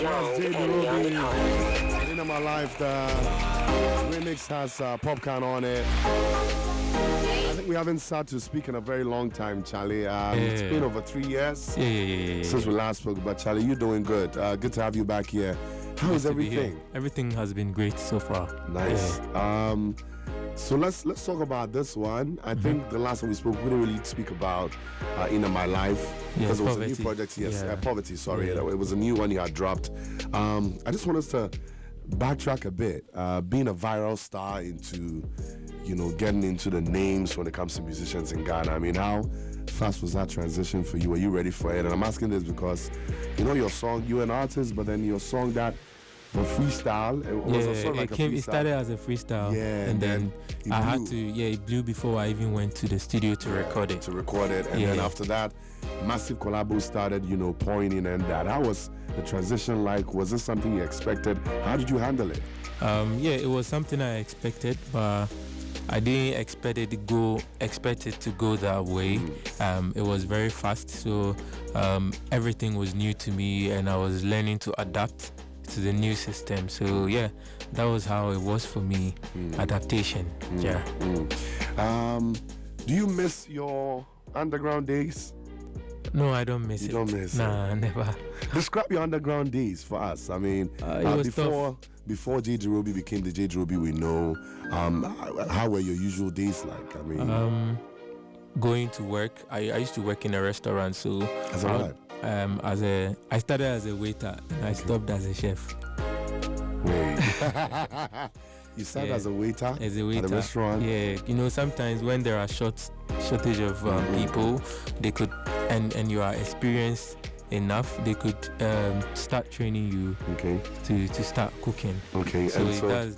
That's J DEROBIE. In my life, the remix has Popcorn on it. I think we haven't started to speak in a very long time, Charlie. It's been over 3 years since we last spoke. But Charlie, you're doing good. Good to have you back here. How is everything? Everything has been great so far. Nice. So let's talk about this one. I think the last time we spoke, we didn't really speak about In My Life because it was a new project. Yes, Poverty. Sorry, it was a new one you had dropped. I just want us to backtrack a bit. Being a viral star into, getting into the names when it comes to musicians in Ghana. I mean, how fast was that transition for you? Were you ready for it? And I'm asking this because, your song, you're an artist, but then your song that a freestyle. It was a sort of like a freestyle. It started as a freestyle. Yeah, and then I had to. It blew before I even went to the studio to record it. And then after that, massive collabos started. Pouring in, and that. How was the transition like? Was this something you expected? How did you handle it? It was something I expected, but I didn't expect it to go that way. It was very fast, so everything was new to me, and I was learning to adapt to the new system. So that was how it was for me. Adaptation. Do you miss your underground days? No, I don't miss it. You don't miss it? Nah, never. Describe your underground days for us. I mean, before J DEROBIE became the J DEROBIE we know, how were your usual days like? I mean, going to work. I used to work in a restaurant, so as a what? I started as a waiter and I stopped as a chef. Wait. You started as a waiter at a restaurant? Yeah, sometimes when there are shortage of people, they could, and you are experienced enough, they could start training you to start cooking. Okay, so,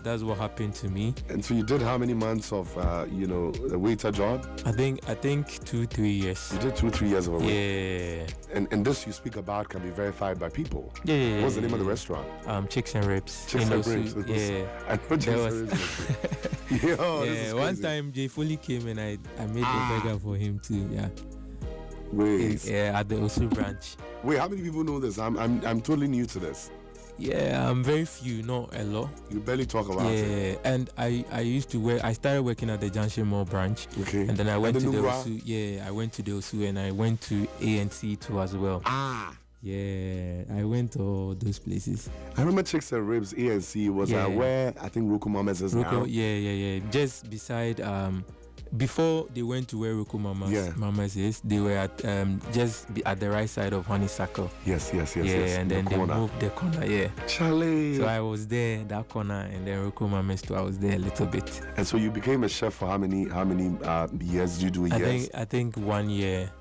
that's what happened to me. And so you did how many months of the waiter job? I think 2-3 years. You did 2-3 years of a waiter. Yeah. And this you speak about can be verified by people. Yeah. What's the name of the restaurant? Chicks and Ribs. Chicks and Ribs. Yeah. I know Chicks and Ribs. Yeah. One time Jay Foley came and I made a burger for him too. Yeah. Wait. At the Osu branch. Wait, how many people know this? I'm totally new to this. Yeah, very few, not a lot. You barely talk about it. Yeah, and I used to work. I started working at the Junction Mall branch. Okay. And then I went to the Osu. Yeah, I went to the Osu and I went to ANC too as well. Yeah, I went to all those places. I remember Chicks and Ribs, ANC was where I think Roku Mamas is now. Yeah. Just beside before they went to where Roku Mamas is, they were at just at the right side of Honeysuckle. Yes. And then they moved the corner. Yeah. Charlie. So I was there that corner, and then Roku Mamas too. I was there a little bit. And so you became a chef for how many years? Did you do a year? I think 1 year.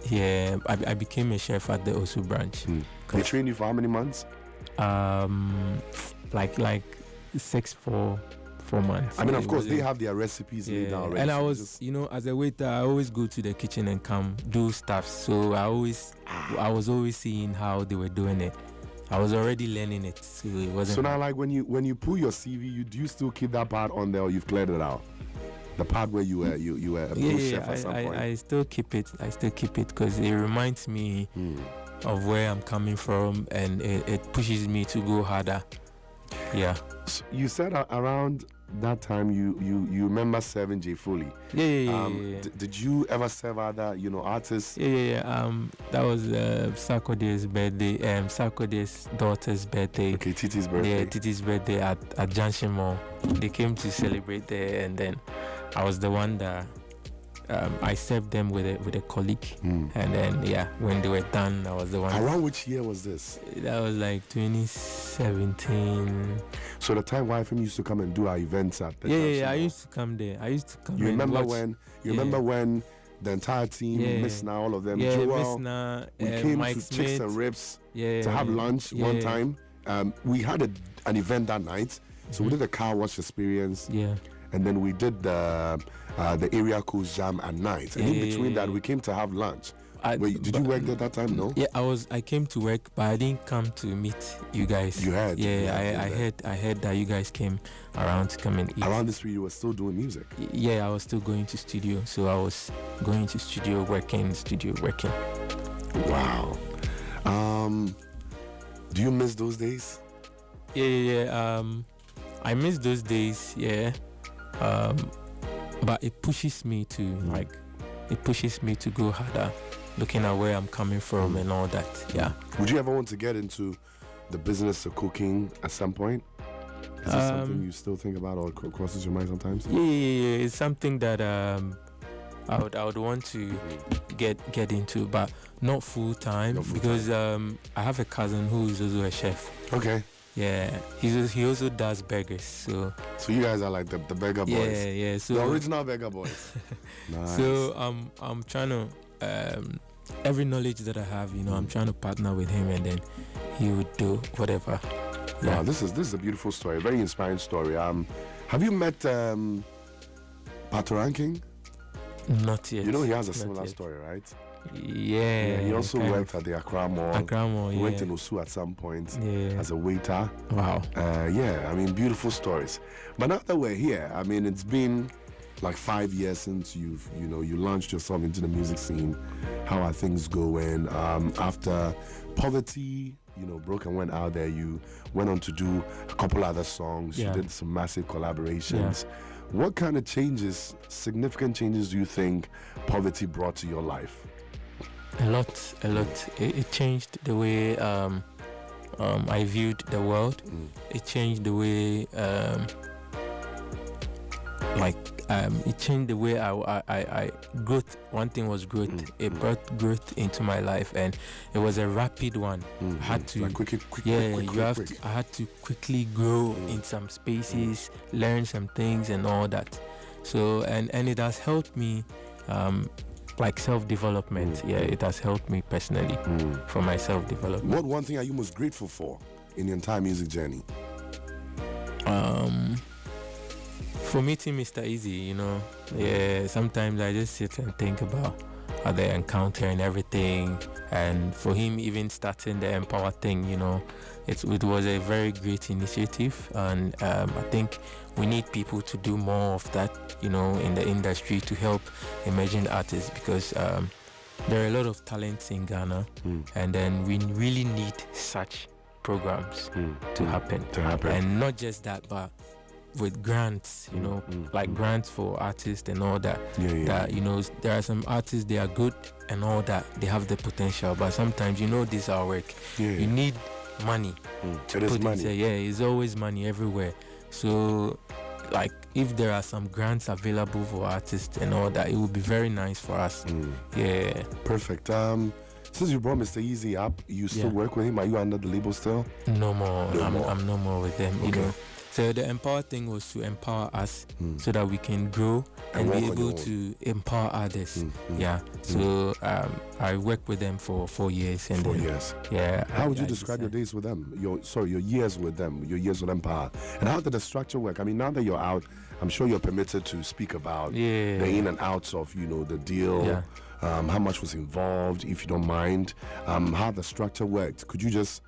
Yeah, I became a chef at the Osu branch. They trained you for how many months? Like 4 months. I mean, of course, they have their recipes laid down already. And I was, as a waiter, I always go to the kitchen and come do stuff. So I was always seeing how they were doing it. I was already learning it, so it wasn't. So now, like when you pull your CV, do you still keep that part on there, or you've cleared it out? The part where you were a pro chef at some point. I still keep it. Because it reminds me of where I'm coming from, and it pushes me to go harder. Yeah. So you said around that time you remember serving Jay Foley. Yeah. Did you ever serve other artists? Yeah. That was Sarkodie's birthday. Sarkodie's daughter's birthday. Okay, Titi's birthday. Yeah, Titi's birthday at Junction Mall. They came to celebrate there, and then I was the one that I served them with a colleague, and then when they were done, I was the one. Around which year was this? That was like 2017. So the time YFM used to come and do our events at the I used to come there. You remember when the entire team, Miss Na, all of them, Joel, Miss Na, we came Mike to Smith, Chicks and Ribs to have lunch one time. We had an event that night, so we did a car wash experience. And then we did the area called Jam at night. And in between that, we came to have lunch. Wait, did you work there that time? No. Yeah, I came to work, but I didn't come to meet you guys. You had. I heard that you guys came around to come and eat. Around this period, you were still doing music. Yeah, I was still going to studio, so I was going to studio working. Wow. Do you miss those days? Yeah. I miss those days, yeah. But it pushes me to go harder, looking at where I'm coming from and all that. Yeah. Would you ever want to get into the business of cooking at some point? Is it something you still think about or crosses your mind sometimes? Yeah. It's something that I would want to get into, but not full time because I have a cousin who is also a chef. Okay. Yeah, he also does burgers. So you guys are like the burger boys. Yeah. So the original burger boys. Nice. So I'm trying to every knowledge that I have, I'm trying to partner with him, and then he would do whatever. Yeah. Wow, this is a beautiful story, a very inspiring story. Have you met Patoranking? Not yet. You know he has a similar story, right? Yeah. He also worked at the Accra Mall. He went in Osu at some point as a waiter. Wow. Beautiful stories. But now that we're here, it's been like 5 years since you launched yourself into the music scene. How are things going? After Poverty, broke and went out there, you went on to do a couple other songs. You did some massive collaborations. Yeah. What kind of significant changes do you think Poverty brought to your life? A lot. It changed the way I viewed the world. It changed the way it changed the way I growth. One thing was growth. It brought growth into my life, and it was a rapid one. I had to I had to quickly grow in some spaces, learn some things and all that. So and it has helped me self-development. It has helped me personally for my self-development. What one thing are you most grateful for in your entire music journey? For meeting Mr. Easy, sometimes I just sit and think about how they encounter and everything, and for him even starting the Empower thing, it was a very great initiative, and I think we need people to do more of that, in the industry to help emerging artists, because there are a lot of talents in Ghana, and then we really need such programs to happen, and not just that, but with grants, like grants for artists and all that. There are some artists, they are good and all that, they have the potential, but sometimes this is our work. You need money. It is money. It's always money everywhere. So if there are some grants available for artists and all that, it would be very nice for us. Perfect. Since you brought Mr. Easy up, you still work with him? Are you under the label still? No more. I'm no more with them. Okay. So the Empower thing was to empower us so that we can grow and be able to empower others. So I worked with them for 4 years. 4 years. Yeah. How would you describe your days with them? Your years with them, your years with Empower. And how did the structure work? Now that you're out, I'm sure you're permitted to speak about the in and outs of, the deal. Yeah. How much was involved, if you don't mind. How the structure worked. Could you just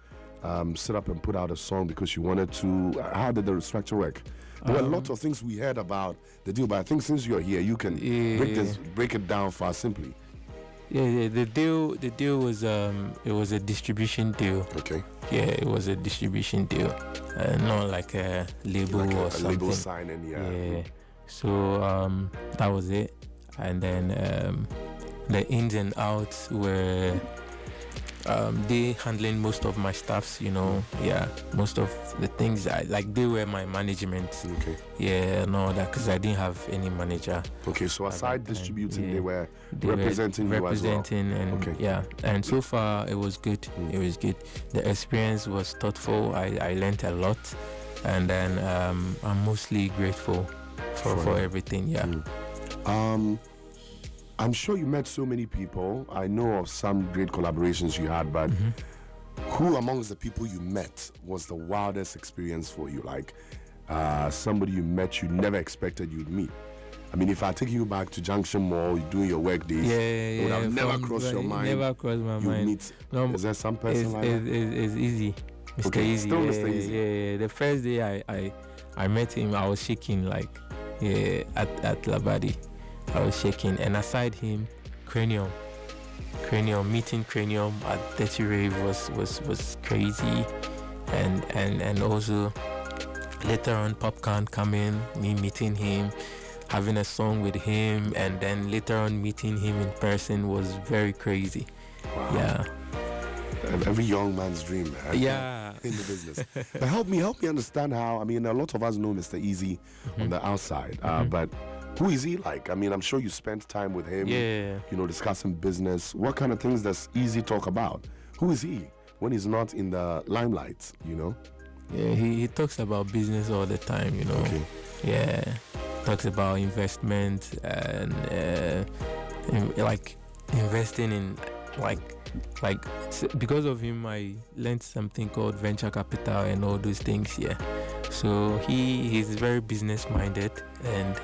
sit up and put out a song because you wanted to? How did the structure work? There were lots of things we heard about the deal, but I think since you're here, you can break it down for us simply. The deal was it was a distribution deal. Okay. Yeah, it was a distribution deal, not like a label or something. Label signing, yeah. So that was it, and then the ins and outs were they handling most of my stuffs, most of the things they were my management. Okay. Yeah, and all that, because I didn't have any manager. Okay, so aside distributing, they were representing you as well. And and so far it was good. It was good. The experience was thoughtful. I learned a lot, and then I'm mostly grateful for everything. I'm sure you met so many people. I know of some great collaborations you had, but who amongst the people you met was the wildest experience for you? Like somebody you met you never expected you'd meet. If I take you back to Junction Mall, you doing your work days, it would have never crossed your mind. Never crossed my mind. Meet. Is there some person like that? It's easy. Mr. Easy. Still Mr. Easy. Yeah. The first day I met him, I was shaking at Labadi. I was shaking, and aside him, Cranium. Meeting Cranium at Dirty Rave was crazy, and also later on Popcorn coming, me meeting him, having a song with him, and then later on meeting him in person was very crazy. Wow. Yeah. Every young man's dream. Yeah. In the business. But help me understand how. I mean, a lot of us know Mr. Easy on the outside, but who is he like? I mean, I'm sure you spent time with him. Yeah. You know, discussing business. What kind of things does Easy talk about? Who is he when he's not in the limelight? You know. Yeah, he talks about business all the time. You know. Okay. Yeah. Talks about investment and like investing in like because of him I learned something called venture capital and all those things. Yeah, so he's very business minded and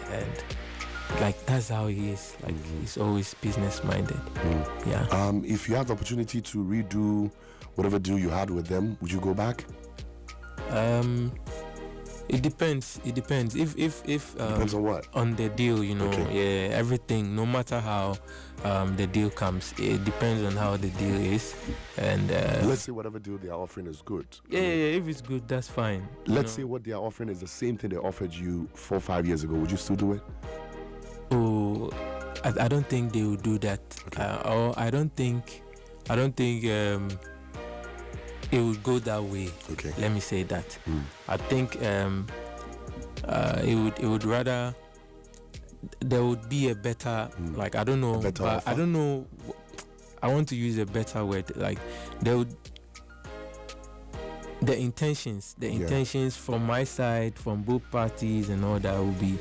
like that's how he is. Like he's always business minded. Yeah. If you had the opportunity to redo whatever deal you had with them, would you go back? It depends. If depends on what? On the deal, you know. Okay. Yeah, everything. No matter how the deal comes, it depends on how the deal is. And let's say whatever deal they are offering is good. Yeah, if it's good, that's fine. Let's say what they are offering is the same thing they offered you 4 or 5 years ago. Would you still do it? Oh, I don't think they will do that. Okay. Or I don't think it would go that way. Okay. Let me say that. I think it would rather there would be a better like I don't know, but offer? I don't know. I want to use a better word. Like there would the intentions from my side, from both parties, and all that would be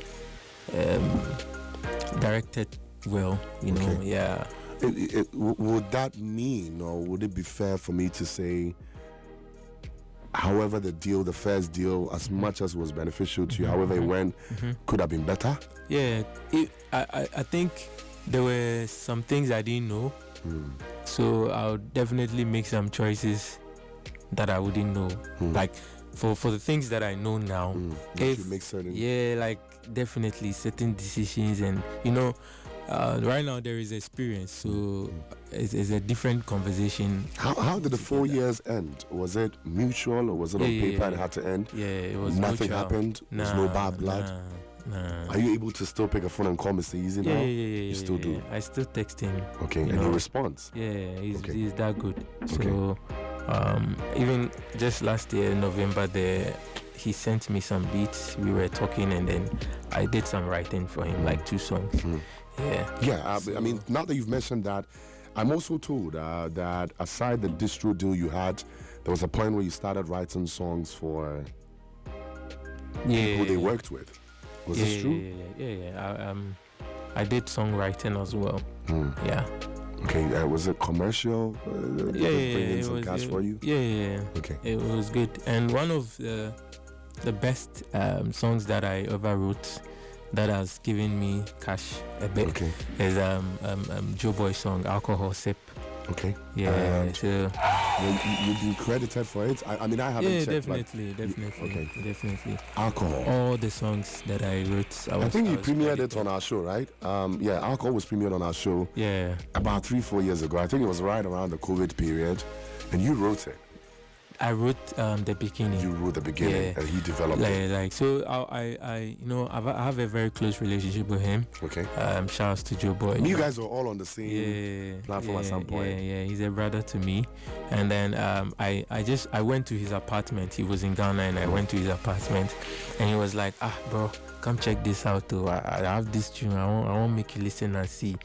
directed well. You know, yeah. Would that mean, or would it be fair for me to say, however the first deal, as much as was beneficial to you, however it went, could have been better? Yeah, I think there were some things I didn't know, so I'll definitely make some choices that I wouldn't know. Like for the things that I know now, if you make certain, like definitely certain decisions, and you know. Right now there is experience, so it's a different conversation. How did the 4 years end? Was it mutual, or was it on paper and it had to end? Yeah, it was Nothing mutual. happened? There's no bad blood? Nah. Are you able to still pick a phone and call Mr. Easy now? Yeah. You still do? I still text him. Okay, and he responds? Yeah, he's that good. So even just last year, November, he sent me some beats. We were talking, and then I did some writing for him, like 2 songs. Yeah. I mean, now that you've mentioned that, I'm also told that aside the distro deal you had, there was a point where you started writing songs for people they worked with. Was this true? Yeah. I did songwriting as well. Yeah. Okay. Was it commercial? Bringing some cash for you? Yeah. Okay. It was good, and one of the best songs that I ever wrote that has given me cash a bit is Joe Boy's song Alcohol Sip. Okay. Yeah. So you've been credited for it. I mean, I haven't checked. Definitely. Alcohol. All the songs that I wrote. I think you premiered it on our show, right? Alcohol was premiered on our show. Yeah. About 3-4 years ago. I think it was right around the COVID period, and you wrote it. I wrote the beginning. You wrote the beginning, and he developed it. So I have a very close relationship with him. Okay. Shouts to Joe Boy. You guys were all on the same platform at some point. Yeah. He's a brother to me. And then I went to his apartment. He was in Ghana, and I went to his apartment, and he was like, bro, come check this out too. I have this tune. I want to make you listen and see.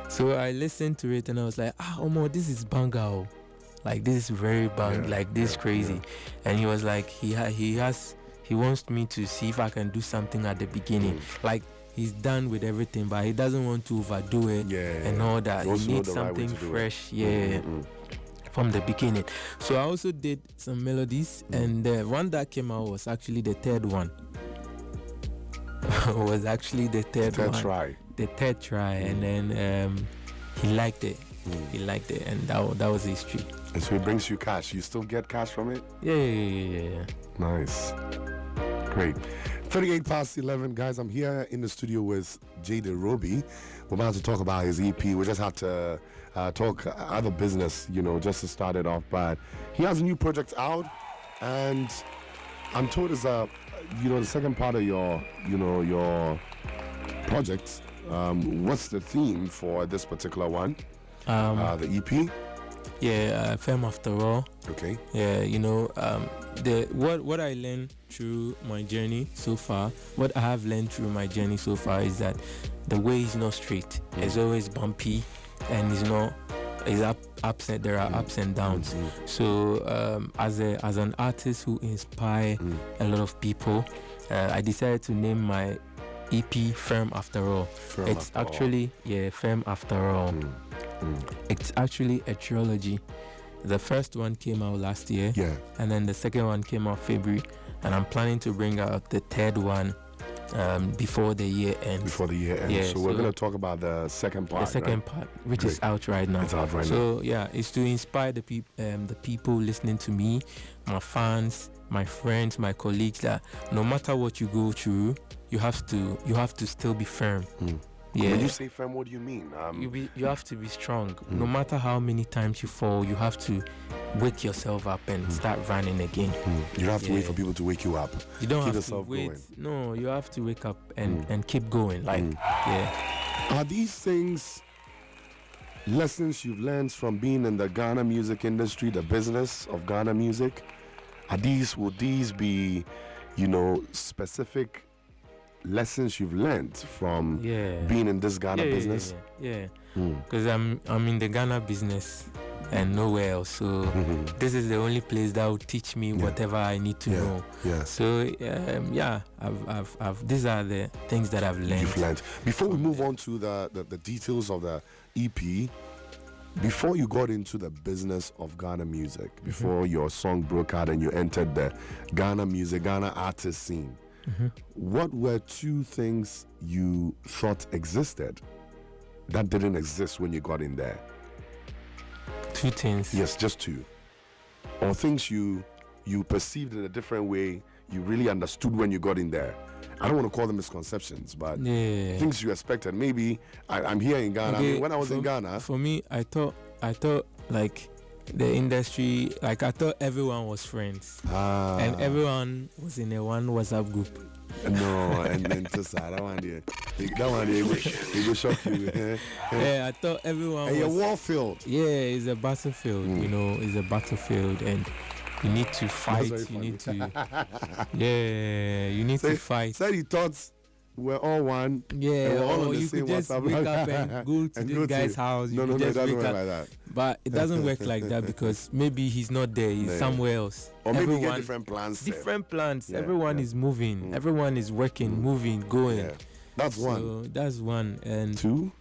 So I listened to it, and I was like, Omo, this is banger. Like this is very bang, like this crazy. And he was like, he wants me to see if I can do something at the beginning. Like he's done with everything, but he doesn't want to overdo it and all that. He needs something fresh, from the beginning. So I also did some melodies, and the one that came out was actually the third one. The third try, and then he liked it. He liked it, and that was history. And so it brings you cash. You still get cash from it? Yeah. Nice. Great. 38 past 11, guys. I'm here in the studio with DEROBIE. We're about to talk about his EP. We just had to talk other business, just to start it off. But he has a new project out, and I'm told it's the second part of your project. What's the theme for this particular one? The EP. Yeah, Femme After All. Okay. Yeah, what I learned through my journey so far, what I have learned through my journey so far is that the way is not straight. It's always bumpy, and there are ups and downs. So as an artist who inspire a lot of people, I decided to name my EP Femme After All. It's actually Femme After All. It's actually a trilogy. The first one came out last year, and then the second one came out February, and I'm planning to bring out the third one before the year ends. So we're going to talk about the second part. The second part, which is out right now. It's out right now. So it's to inspire the people listening to me, my fans, my friends, my colleagues, that no matter what you go through, you have to still be firm. Yeah. When you say firm, what do you mean? You have to be strong. No matter how many times you fall, you have to wake yourself up and start running again. You don't have to wait for people to wake you up. You don't keep have to wait. Going. No, you have to wake up and keep going. Are these things lessons you've learned from being in the Ghana music industry, the business of Ghana music? Would these be, specific lessons you've learned from being in this Ghana business? Because I'm in the Ghana business and nowhere else, so this is the only place that will teach me whatever I need to know. So these are the things that I've learned. You've learned. Before we move on to the details of the EP, before you got into the business of Ghana music, before your song broke out and you entered the Ghana artist scene, what were two things you thought existed that didn't exist when you got in there? Two things? Yes, just two. Or things you perceived in a different way, you really understood when you got in there. I don't want to call them misconceptions, but things you expected. Maybe I'm here in Ghana. Okay, when I was in Ghana, for me, I thought like the industry, like I thought everyone was friends, and everyone was in a one WhatsApp group. No, and then that one it will shock you. I thought everyone. And a war field. Yeah, it's a battlefield. It's a battlefield, and you need to fight. You need to. You need to fight. Said he thought we're all one. Yeah, all you could just wake up and go to this guy's house. No, it doesn't work like that. But it doesn't work like that because maybe he's not there. He's somewhere else. Or maybe you get different plans. Different plans. Everyone is moving. Everyone is working, moving, going. Yeah. That's one. So that's one. And two?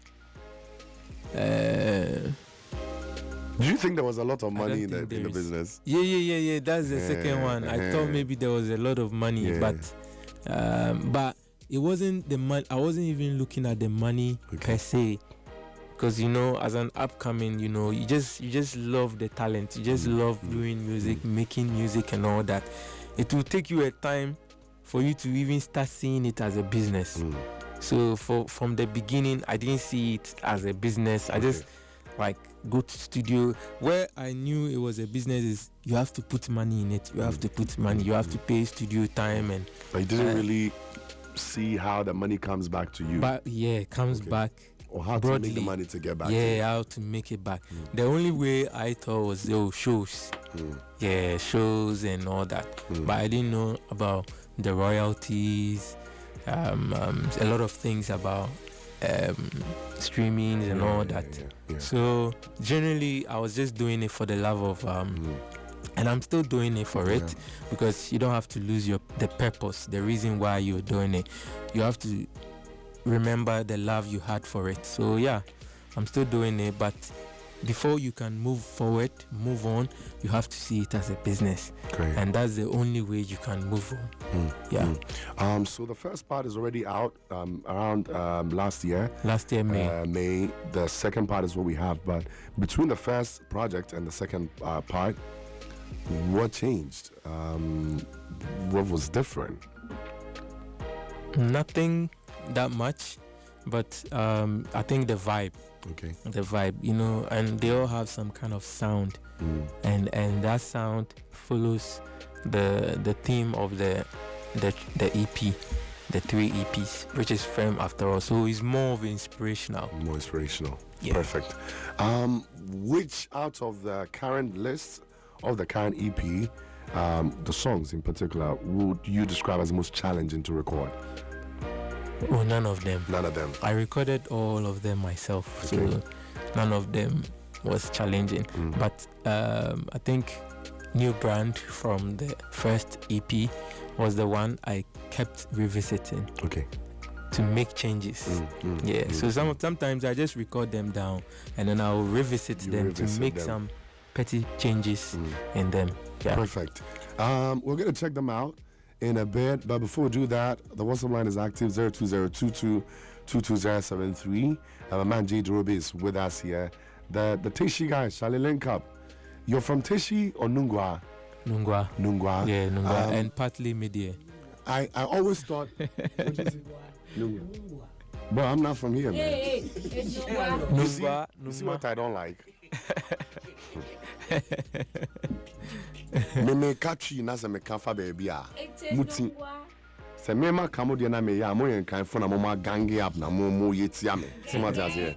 Do you think there was a lot of money in the business? Yeah. That's the second one. I thought maybe there was a lot of money, but it wasn't the money. I wasn't even looking at the money per se, because as an upcoming, you just love the talent. You just love doing music, making music, and all that. It will take you a time for you to even start seeing it as a business. So from the beginning, I didn't see it as a business. I just go to studio. Where I knew it was a business is you have to put money in it. You have to put money. You have to pay studio time, and but you didn't really see how the money comes back to you. But it comes back. Or how broadly. To make the money to get back. How to make it back. The only way I thought was shows. Shows and all that. But I didn't know about the royalties, a lot of things about streaming and all that. So generally, I was just doing it for the love of, and I'm still doing it for it, because you don't have to lose the purpose, the reason why you're doing it. You have to remember the love you had for it. So I'm still doing it, but before you can move forward, move on, you have to see it as a business. And that's the only way you can move on. So the first part is already out around last year May. May. The second part is what we have, but between the first project and the second part, what changed? What was different? Nothing that much, but I think the vibe. Okay. The vibe, you know, and they all have some kind of sound, and that sound follows the theme of the EP, the 3 EPs, which is Firm After All. So it's more of inspirational. More inspirational. Yeah. Perfect. Which out of the current list of the current EP, the songs in particular, would you describe as most challenging to record? Oh, none of them. None of them. I recorded all of them myself, okay. So none of them was challenging. But I think New Brand from the first EP was the one I kept revisiting. Okay. To make changes. So sometimes I just record them down and then I'll revisit them to make some petty changes in them. Yeah. Perfect. We're going to check them out in a bit, but before we do that, the WhatsApp line is active 02022222073. My man J DEROBIE is with us here. The Tishi guys, shall we link up? You're from Tishi or Nungwa? Nungwa. Yeah, Nungwa, and partly Media. I always thought. Nungwa. But I'm not from here, man. Nungwa. You see what I don't like? Me catch you na se me kafa baby a muti se me ma kamo de na me ya mo yen kan fo na mo ma gange up na mo yetia me so much as here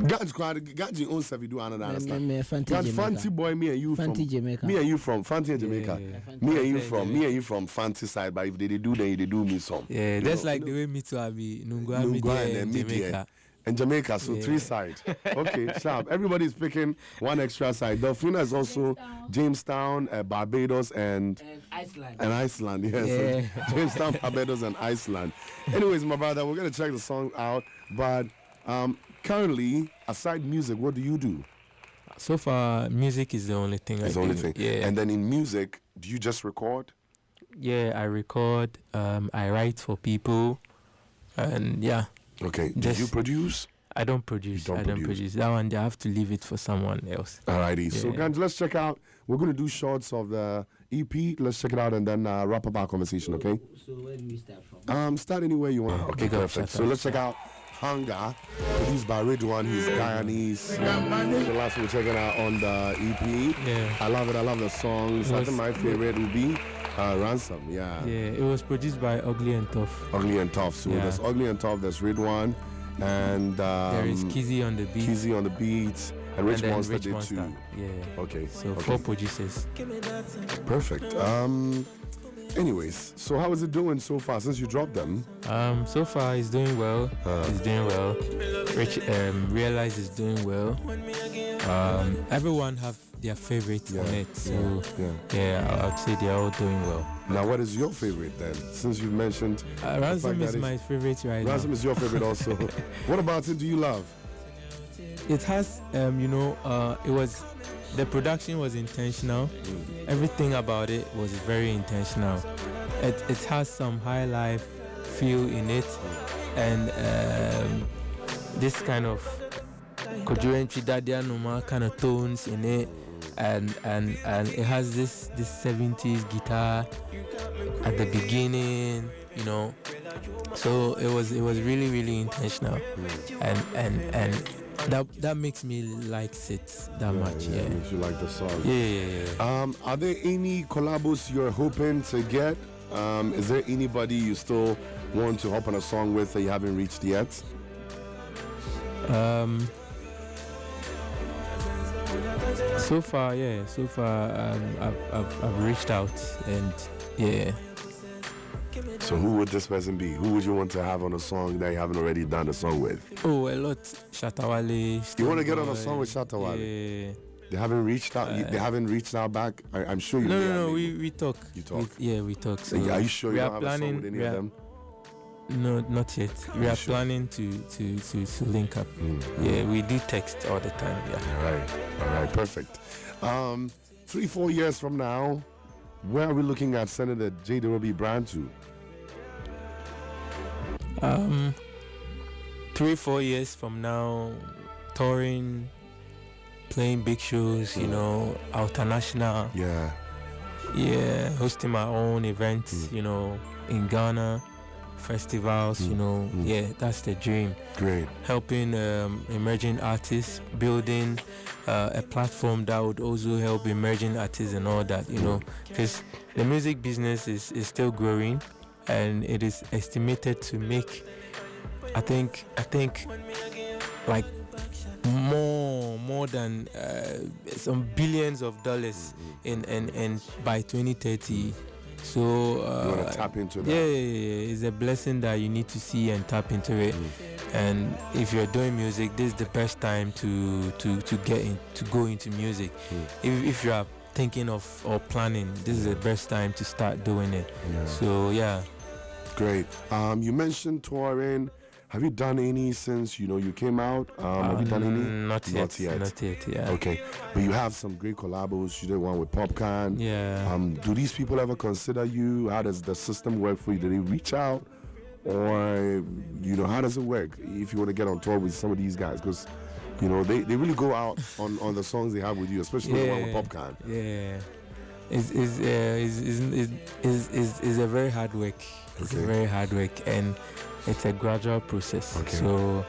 Gadji own self do another understand God fancy boy me and you from Jamaica. Me and you from Fanti Jamaica. Me and you from Fanti side, but if they do then they do me some. Yeah, that's like the way me too be Nungwa and Jamaica. And Jamaica, so 3 sides. Okay, sharp. Everybody's picking one extra side. Delphina is also Jamestown, Barbados, and Iceland. And Iceland, yes. Yeah. So Jamestown, Barbados, and Iceland. Anyways, my brother, we're going to check the song out. But currently, aside music, what do you do? So far, music is the only thing I do. It's the only thing. Yeah. And then in music, do you just record? Yeah, I record. I write for people. And yeah. Okay. Do you produce? I don't produce. I don't produce. That one, they have to leave it for someone else. Alrighty. Yeah. So, guys, let's check out. We're going to do shorts of the EP. Let's check it out and then wrap up our conversation, okay? So where do we start from? Start anywhere you want. Okay, perfect. So let's check out Hunger, produced by Ridwan. He's Guyanese. The last one we're checking out on the EP. Yeah. I love it. I love the songs. I think my favorite would be Ransom. Yeah. Yeah, it was produced by Ugly and Tough. Ugly and Tough. So there's Ugly and Tough, there's Ridwan, and there is Kizzy on the beat. Kizzy on the beats. And Rich Monster did Monster. too. Yeah. Okay. So 4 producers. Perfect. Anyways, so how is it doing so far since you dropped them? So far it's doing well. It's doing well. Rich Realize is doing well. Everyone have their favorite on it. So I would say they're all doing well. Now, what is your favorite then? Since you mentioned Ransom is my favorite right now. Ransom is your favorite also. What about it do you love? It has it was the production was intentional. Everything about it was very intentional. It has some high life feel in it, and this kind of Kojuentry Dadianuma kind of tones in it, and it has this 70s guitar at the beginning, So it was really, really intentional, and that makes me like it that much. Yeah, makes you like the song. Yeah. Are there any collabos you're hoping to get? Is there anybody you still want to hop on a song with that you haven't reached yet? So far, I've reached out, and yeah. So who would this person be? Who would you want to have on a song that you haven't already done a song with? Oh, a lot. Shatawale. You want to get on a song with Shatawale? Yeah. They haven't reached out. They haven't reached out back. I'm sure you. No. We talk. You talk. We talk. So are you sure you don't have a song with any of them? No, not yet. We are planning to link up. Yeah, we do text all the time. Yeah. All right. Perfect. 3-4 years from now, where are we looking at sending the J DEROBIE brand to? 3-4 years from now, touring, playing big shows, international. Yeah, hosting my own events, in Ghana, festivals, yeah, that's the dream. Great. Helping emerging artists, building a platform that would also help emerging artists and all that, because the music business is still growing, and it is estimated to make, I think like more than some billions of dollars in by 2030. So you want to tap into that? Yeah, it's a blessing that you need to see and tap into it. And if you're doing music, this is the best time to go into music. If you are thinking of or planning, this is the best time to start doing it. So yeah. Great. You mentioned touring. Have you done any since you came out? Have you done any? Not yet. Yeah. Okay, but you have some great collabos. You did one with Popcorn. Yeah. Do these people ever consider you? How does the system work for you? Do they reach out, or how does it work if you want to get on tour with some of these guys? Because they really go out on the songs they have with you, especially the one with Popcorn. Yeah. It's a very hard work. It's a very hard work, and it's a gradual process. So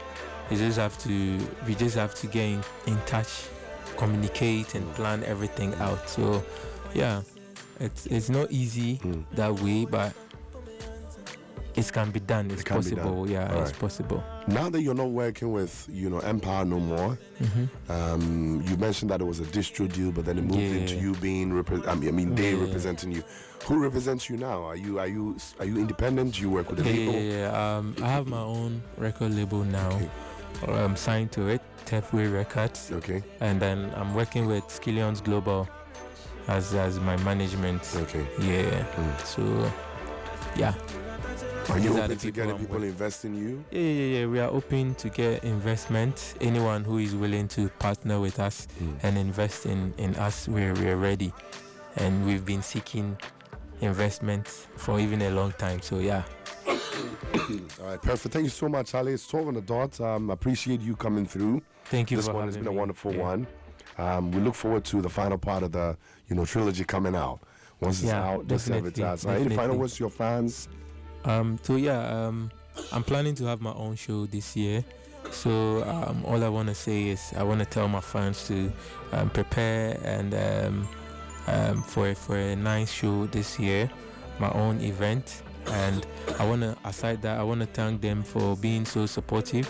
we just have to get in touch, communicate, and plan everything out. So yeah, it's not easy that way, but it can be done. It's possible. Yeah, it's possible. Now that you're not working with Empire no more, you mentioned that it was a distro deal, but then it moved into you being they representing you. Who represents you now? Are you independent? Do you work with a label? Yeah. I have my own record label now. I'm signed to it, Tefway Records. Okay. And then I'm working with Skillions Global as my management. Okay. Yeah. So yeah. Are you open to getting people invest in you? Yeah. We are open to get investment. Anyone who is willing to partner with us and invest in us, we're ready. And we've been seeking investment for even a long time. So yeah. All right, perfect. Thank you so much, Ali. It's 12 on the dot. Appreciate you coming through. Thank you. This one has been a wonderful one. We look forward to the final part of the trilogy coming out. Once it's out, just advertise. Any final words to your fans? I'm planning to have my own show this year. So all I want to say is I want to tell my fans to prepare and for a nice show this year, my own event. And aside that, I want to thank them for being so supportive.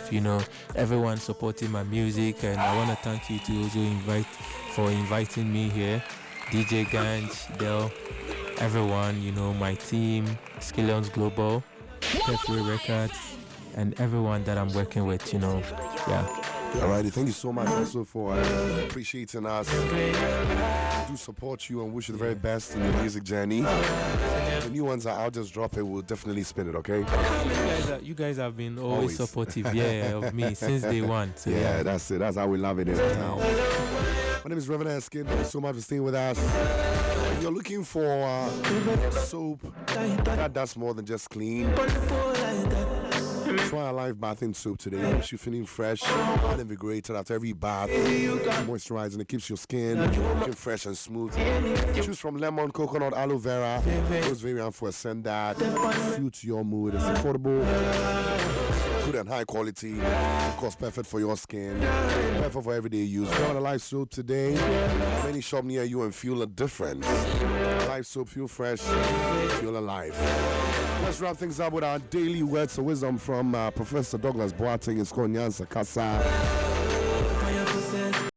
Everyone supporting my music, and I want to thank you to also inviting me here, DJ Ganj, Del, everyone, my team, Skillions Global, Tefway Records, and everyone that I'm working with, yeah. Alrighty, thank you so much also for appreciating us. I do support you and wish you the very best in your music journey. The new ones I'll just drop it. We'll definitely spin it, okay? You guys have been always supportive, of me since day one. So yeah, that's it. That's how we love it in town. My name is Rev Erskine. Thank you so much for staying with us. If you're looking for soap that does more than just clean, try our live bathing soap today. It keeps you feeling fresh and invigorated after every bath. Moisturizing, it keeps your skin looking fresh and smooth. Choose from lemon, coconut, aloe vera. Those variant for a scent that suits your mood. It's affordable, good and high quality. Of course, perfect for your skin. Perfect for everyday use. Go on a live soap today. Any shop near you and feel a difference. Live soap, feel fresh, feel alive. Let's wrap things up with our daily words of wisdom from Professor Douglas Boateng. It's called Nyansa Kasa.